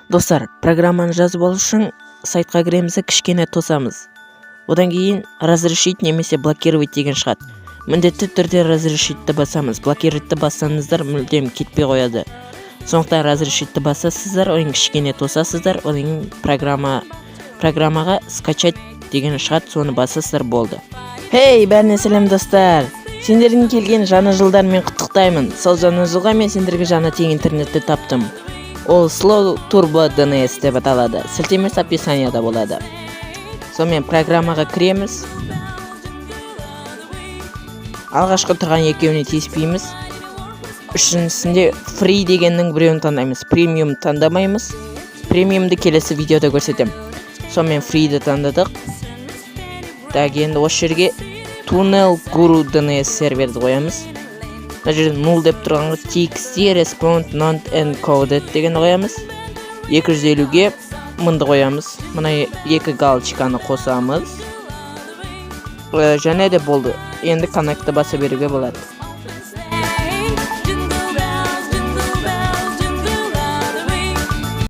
Достар, программаны жазып алу үшін сайтқа кіреміз, кішкене тосамыз. Одан кейін разрешить немесе блокировать деген шығады. Міндетті түрде разрешитті басамыз. Блокироватты бассаңыздар мүлдем кетпей қояды. Сондықтан разрешитті басасыздар, одан кішкене тосасыздар, одан программаға скачать деген шығады, соны басасыздар болды. Хей, бәріне сәлем достар. Сендердің келген жаңа жылдармен құттықтаймын. Сол жаңа жылға мен сендерге жаңа тең интернетті таптым. Ол Slow Turbo DNS деп аталады. Сілтемесі описанияда болады. Сонымен программаға кіреміз. Алғашқы тұрған екеуіне тиіспейміз. Үшіншісінде free дегеннің біреуін таңдаймыз. Премиум таңдамаймыз. Премиумды келесі видеода көрсетем. Сонымен free'ді таңдадық. Енді осы жерге Tunnel Guru DNS серверді қоямыз. Мына жерде 0 деп тұрғанға txt respond not encoded деген қоямыз. 250-ге 1000-ды қоямыз. Мына 2 галочканы қосамыз. Және де болды. Енді коннектті баса беруге болады.